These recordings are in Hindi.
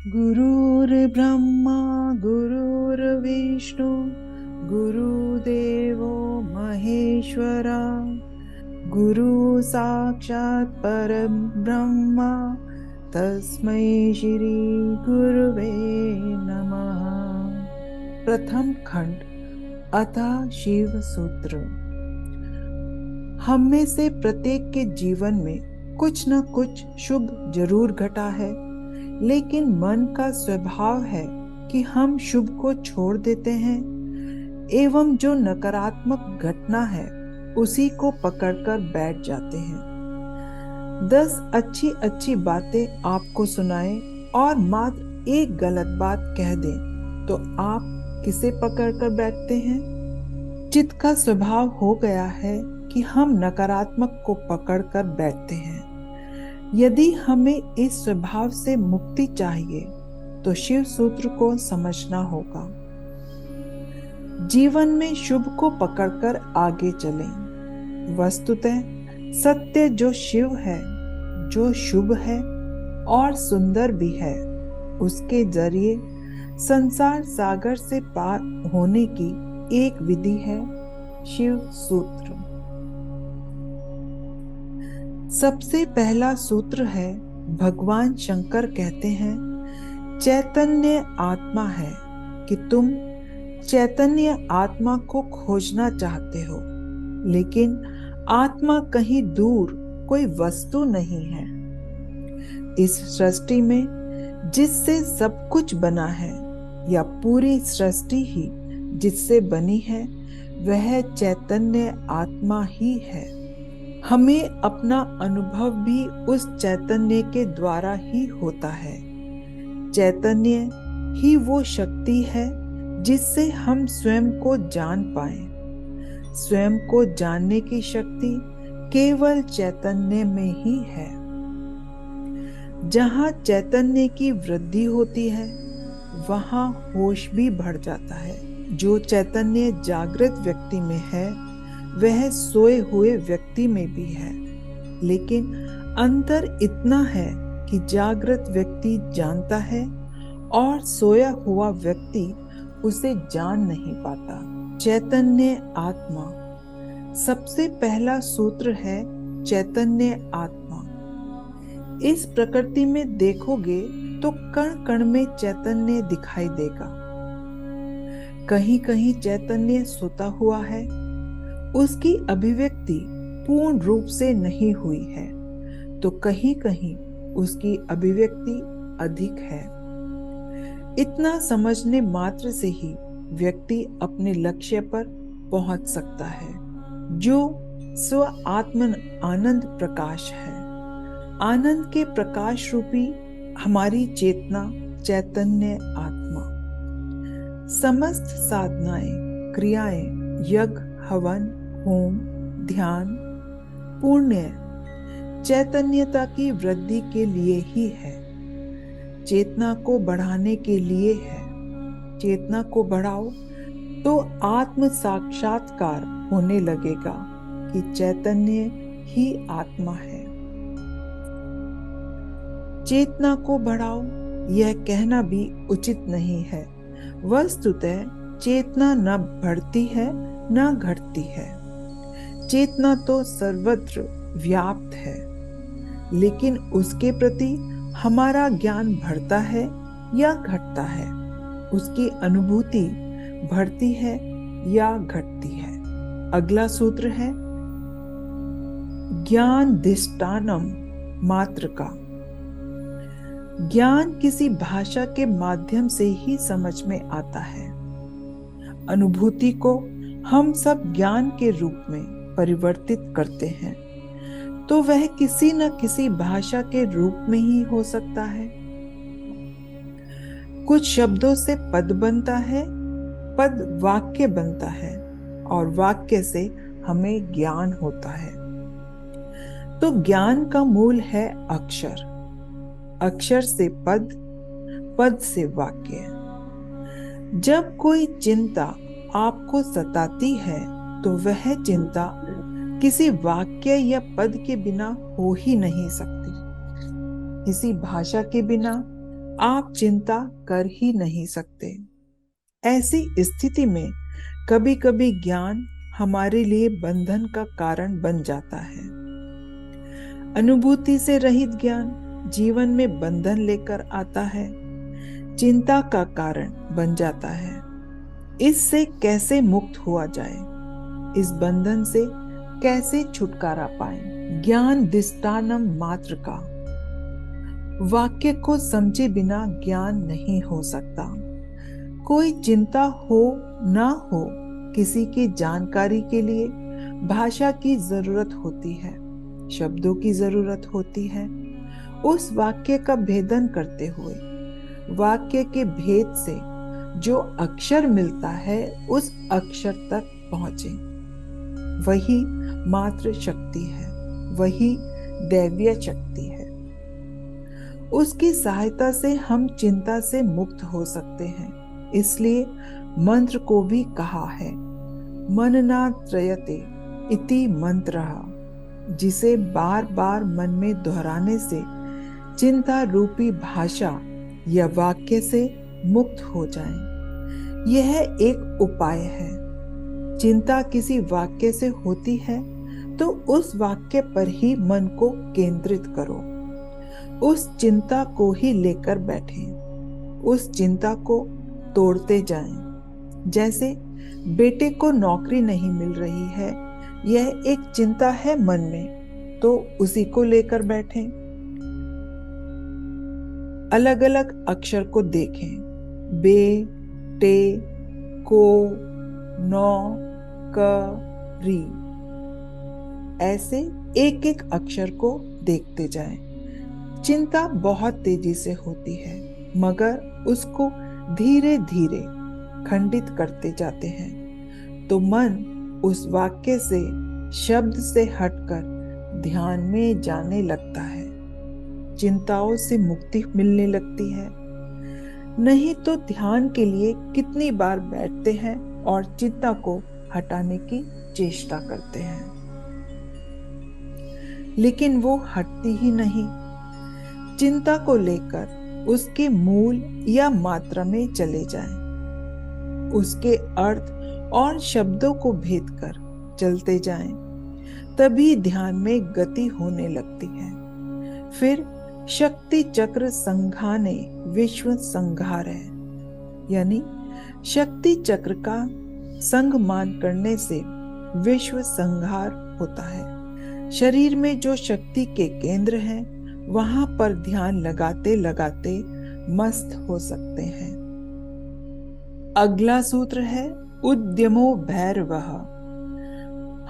गुरुर्ब्रह्मा गुरुर्विष्णु गुरुदेवो महेश्वरा गुरु साक्षात् परब्रह्मा तस्मै श्री गुरुवे नमः। प्रथम खंड अतः शिव सूत्र। हम में से प्रत्येक के जीवन में कुछ न कुछ शुभ जरूर घटा है, लेकिन मन का स्वभाव है कि हम शुभ को छोड़ देते हैं एवं जो नकारात्मक घटना है उसी को पकड़कर बैठ जाते हैं। 10 अच्छी अच्छी बातें आपको सुनाएं और मात्र एक गलत बात कह दें तो आप किसे पकड़कर बैठते हैं? चित्त का स्वभाव हो गया है कि हम नकारात्मक को पकड़कर बैठते हैं। यदि हमें इस स्वभाव से मुक्ति चाहिए तो शिव सूत्र को समझना होगा। जीवन में शुभ को पकड़कर आगे चलें। वस्तुतः सत्य जो शिव है, जो शुभ है और सुंदर भी है, उसके जरिए संसार सागर से पार होने की एक विधि है शिव सूत्र। सबसे पहला सूत्र है, भगवान शंकर कहते हैं, चैतन्य आत्मा है कि तुम चैतन्य आत्मा को खोजना चाहते हो, लेकिन आत्मा कहीं दूर कोई वस्तु नहीं है। इस सृष्टि में जिससे सब कुछ बना है या पूरी सृष्टि ही जिससे बनी है, वह चैतन्य आत्मा ही है। हमें अपना अनुभव भी उस चैतन्य के द्वारा ही होता है। चैतन्य ही वो शक्ति है जिससे हम स्वयं को जान पाएं। स्वयं को जानने की शक्ति केवल चैतन्य में ही है। जहाँ चैतन्य की वृद्धि होती है वहाँ होश भी बढ़ जाता है। जो चैतन्य जागृत व्यक्ति में है वह सोए हुए व्यक्ति में भी है, लेकिन अंतर इतना है कि जागृत व्यक्ति जानता है और सोया हुआ व्यक्ति उसे जान नहीं पाता। चैतन्य आत्मा। सबसे पहला सूत्र है चैतन्य आत्मा। इस प्रकृति में देखोगे तो कण कण में चैतन्य दिखाई देगा। कहीं कहीं चैतन्य सोता हुआ है, उसकी अभिव्यक्ति पूर्ण रूप से नहीं हुई है, तो कहीं कहीं उसकी अभिव्यक्ति अधिक है। इतना समझने मात्र से ही व्यक्ति अपने लक्ष्य पर पहुंच सकता है, जो स्व आत्मन आनंद प्रकाश है। आनंद के प्रकाश रूपी हमारी चेतना चैतन्य आत्मा। समस्त साधनाएं, क्रियाएं, यज्ञ, हवन, होम, ध्यान, पुण्य चैतन्यता की वृद्धि के लिए ही है, चेतना को बढ़ाने के लिए है। चेतना को बढ़ाओ तो आत्म साक्षात्कार होने लगेगा कि चैतन्य ही आत्मा है। चेतना को बढ़ाओ यह कहना भी उचित नहीं है। वस्तुतः चेतना न बढ़ती है न घटती है। चेतना तो सर्वत्र व्याप्त है, लेकिन उसके प्रति हमारा ज्ञान बढ़ता है या घटता है, उसकी अनुभूति बढ़ती है या घटती है। अगला सूत्र है ज्ञान दिष्टानम मात्र का। ज्ञान किसी भाषा के माध्यम से ही समझ में आता है। अनुभूति को हम सब ज्ञान के रूप में परिवर्तित करते हैं, तो वह किसी न किसी भाषा के रूप में ही हो सकता है। कुछ शब्दों से पद बनता है, पद वाक्य बनता है और वाक्य से हमें ज्ञान होता है। तो ज्ञान का मूल है अक्षर, अक्षर से पद, पद से वाक्य। जब कोई चिंता आपको सताती है तो वह चिंता किसी वाक्य या पद के बिना हो ही नहीं सकती, किसी भाषा के बिना आप चिंता कर ही नहीं सकते। ऐसी स्थिति में कभी कभी ज्ञान हमारे लिए बंधन का कारण बन जाता है। अनुभूति से रहित ज्ञान जीवन में बंधन लेकर आता है, चिंता का कारण बन जाता है। इससे कैसे मुक्त हुआ जाए, इस बंधन से कैसे छुटकारा पाए? ज्ञान दिष्टानम मात्र का। वाक्य को समझे बिना ज्ञान नहीं हो सकता। कोई चिंता हो ना हो, किसी की जानकारी के लिए भाषा की जरूरत होती है, शब्दों की जरूरत होती है। उस वाक्य का भेदन करते हुए वाक्य के भेद से जो अक्षर मिलता है उस अक्षर तक पहुंचे, वही मात्र शक्ति है, वही दैवीय शक्ति है। उसकी सहायता से हम चिंता से मुक्त हो सकते हैं। इसलिए मंत्र को भी कहा है मनना त्रयते इति मंत्रः, जिसे बार बार मन में दोहराने से चिंता रूपी भाषा या वाक्य से मुक्त हो जाएं। यह एक उपाय है। चिंता किसी वाक्य से होती है तो उस वाक्य पर ही मन को केंद्रित करो, उस चिंता को ही लेकर बैठें, उस चिंता को तोड़ते जाएं। जैसे बेटे को नौकरी नहीं मिल रही है, यह एक चिंता है मन में, तो उसी को लेकर बैठें। अलग अलग अक्षर को देखें, बे, टे, को, नौ, क, री, ऐसे एक एक अक्षर को देखते जाएं। चिंता बहुत तेजी से होती है, मगर उसको धीरे धीरे खंडित करते जाते हैं तो मन उस वाक्य से, शब्द से हटकर ध्यान में जाने लगता है। चिंताओं से मुक्ति मिलने लगती है। नहीं तो ध्यान के लिए कितनी बार बैठते हैं और चिंता को हटाने की चेष्टा करते हैं, लेकिन वो हटती ही नहीं। चिंता को लेकर उसके मूल या मात्रा में चले जाएं, उसके अर्थ और शब्दों को भेद कर चलते जाएं, तभी ध्यान में गति होने लगती है। फिर शक्ति चक्र संघाने विश्व संघार है, यानी शक्ति चक्र का संघमान करने से विश्व संहार होता है। शरीर में जो शक्ति के केंद्र हैं, वहां पर ध्यान लगाते लगाते मस्त हो सकते हैं। अगला सूत्र है उद्यमो भैरवः।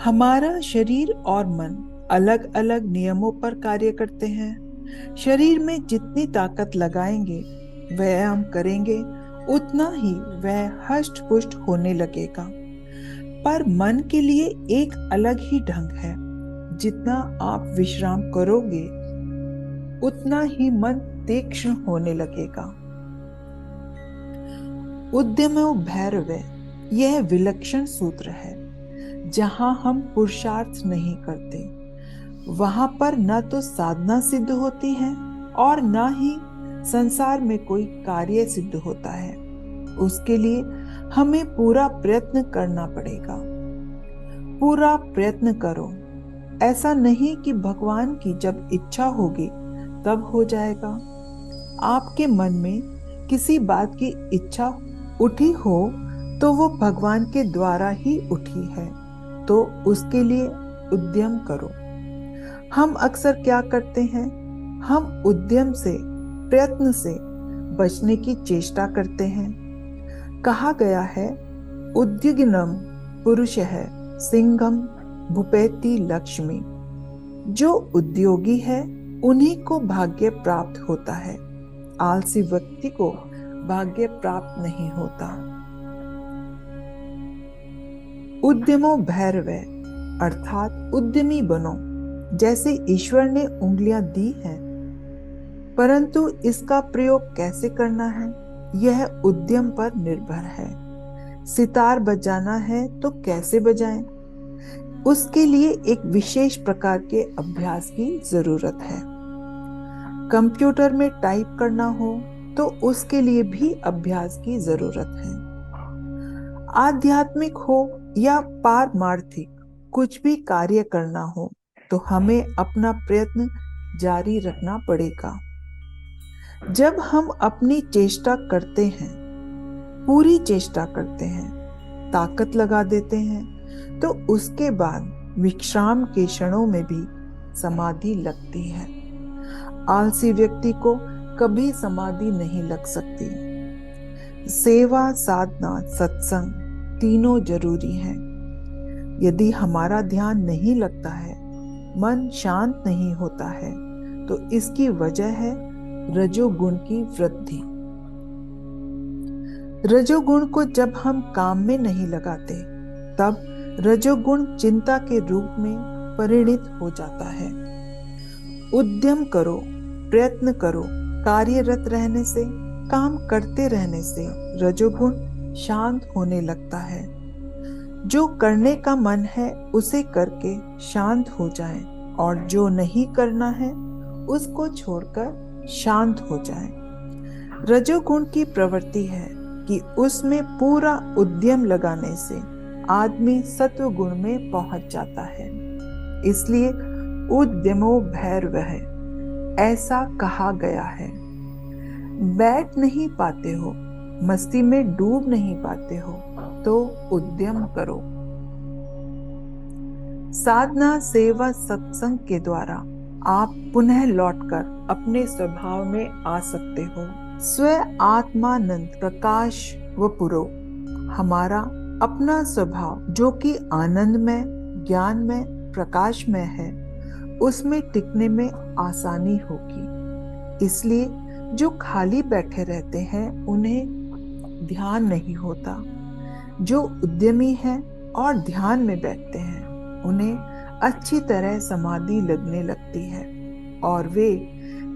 हमारा शरीर और मन अलग अलग नियमों पर कार्य करते हैं। शरीर में जितनी ताकत लगाएंगे, व्यायाम करेंगे, उतना ही वह हष्ट पुष्ट होने लगेगा। पर मन के लिए एक अलग ही ढंग है। जितना आप विश्राम करोगे, उतना ही मन तीक्ष्ण होने लगेगा। उद्यमो भैरव, यह विलक्षण सूत्र है। जहां हम पुरुषार्थ नहीं करते, वहां पर न तो साधना सिद्ध होती है और न ही संसार में कोई कार्य सिद्ध होता है। उसके लिए हमें पूरा प्रयत्न करना पड़ेगा। पूरा प्रयत्न करो। ऐसा नहीं कि भगवान की जब इच्छा होगी तब हो जाएगा। आपके मन में किसी बात की इच्छा उठी हो तो वो भगवान के द्वारा ही उठी है, तो उसके लिए उद्यम करो। हम अक्सर क्या करते हैं, हम उद्यम से, प्रयत्न से बचने की चेष्टा करते हैं। कहा गया है उद्विग्नम पुरुषः सिंहम भुपेति लक्ष्मी। जो उद्योगी है उन्हीं को भाग्य प्राप्त होता है, आलसी व्यक्ति को भाग्य प्राप्त नहीं होता। उद्यमो भैरव, अर्थात उद्यमी बनो। जैसे ईश्वर ने उंगलियां दी हैं, परंतु इसका प्रयोग कैसे करना है, यह उद्यम पर निर्भर है। सितार बजाना है तो कैसे बजाएं, उसके लिए एक विशेष प्रकार के अभ्यास की जरूरत है। कंप्यूटर में टाइप करना हो तो उसके लिए भी अभ्यास की जरूरत है। आध्यात्मिक हो या पारमार्थिक कुछ भी कार्य करना हो तो हमें अपना प्रयत्न जारी रखना पड़ेगा। जब हम अपनी चेष्टा करते हैं, पूरी चेष्टा करते हैं, ताकत लगा देते हैं, तो उसके बाद विश्राम के क्षणों में भी समाधि लगती है। आलसी व्यक्ति को कभी समाधि नहीं लग सकती। सेवा, साधना, सत्संग तीनों जरूरी हैं। यदि हमारा ध्यान नहीं लगता है, मन शांत नहीं होता है, तो इसकी वजह है रजोगुण की वृद्धि। रजोगुण को जब हम काम में नहीं लगाते, तब रजोगुण चिंता के रूप में परिणित हो जाता है। उद्यम करो, प्रयत्न करो। कार्यरत रहने से, काम करते रहने से रजोगुण शांत होने लगता है। जो करने का मन है उसे करके शांत हो जाए, और जो नहीं करना है उसको छोड़कर शांत हो जाए। रजोगुण की प्रवृत्ति है कि उसमें पूरा उद्यम लगाने से आदमी सत्व गुण में पहुंच जाता है। इसलिए उद्यमो भैरवः ऐसा कहा गया है। बैठ नहीं पाते हो, मस्ती में डूब नहीं पाते हो, तो उद्यम करो। साधना, सेवा, सत्संग के द्वारा आप पुनः लौटकर अपने स्वभाव में आ सकते हो। स्व आत्मानंद प्रकाश व पुरो, हमारा अपना स्वभाव जो कि आनंद में, ज्ञान में, प्रकाश में है, उसमें टिकने में आसानी होगी। इसलिए जो खाली बैठे रहते हैं उन्हें ध्यान नहीं होता। जो उद्यमी हैं और ध्यान में बैठते हैं उन्हें अच्छी तरह समाधि लगने लगती है और वे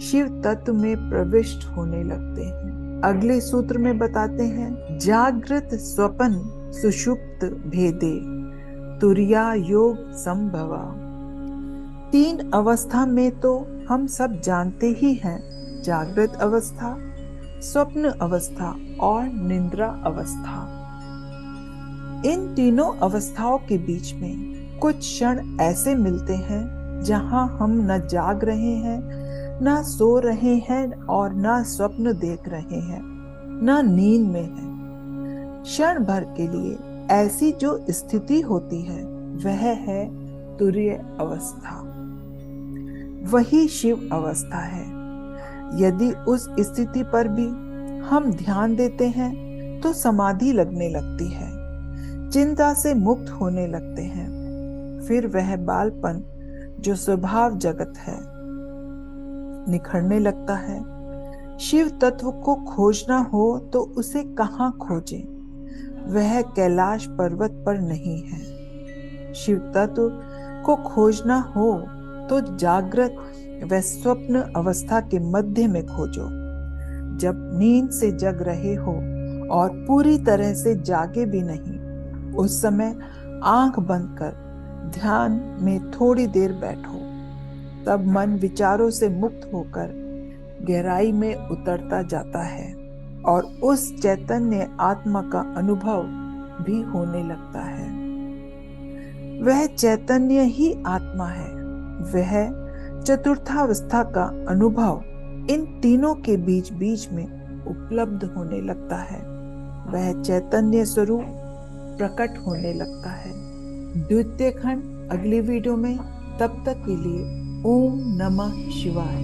शिव तत्व में प्रविष्ट होने लगते हैं। अगले सूत्र में बताते हैं, जागृत स्वप्न सुषुप्त भेदे तुरिया योग संभवा। 3 अवस्था में तो हम सब जानते ही हैं, जागृत अवस्था, स्वप्न अवस्था और निद्रा अवस्था। इन तीनों अवस्थाओं के बीच में कुछ क्षण ऐसे मिलते हैं जहां हम न जाग रहे हैं, न सो रहे हैं और न स्वप्न देख रहे हैं, न नींद में हैं। क्षण भर के लिए ऐसी जो स्थिति होती है वह है तुरीय अवस्था, वही शिव अवस्था है। यदि उस स्थिति पर भी हम ध्यान देते हैं तो समाधि लगने लगती है, चिंता से मुक्त होने लगते हैं। फिर वह बालपन जो स्वभाव जगत है निखरने लगता है। शिव तत्व को खोजना हो तो उसे कहाँ खोजें? वह कैलाश पर्वत पर नहीं है। शिव तत्व को खोजना हो तो जागृत व स्वप्न अवस्था के मध्य में खोजो। जब नींद से जग रहे हो और पूरी तरह से जागे भी नहीं, उस समय आंख बंद कर ध्यान में थोड़ी देर बैठो। तब मन विचारों से मुक्त होकर गहराई में उतरता जाता है और उस चैतन्य आत्मा का अनुभव भी होने लगता है। वह चैतन्य ही आत्मा है। वह चतुर्थावस्था का अनुभव इन तीनों के बीच बीच में उपलब्ध होने लगता है। वह चैतन्य स्वरूप प्रकट होने लगता है। द्वितीय खंड अगली वीडियो में। तब तक के लिए ओम नमः शिवाय।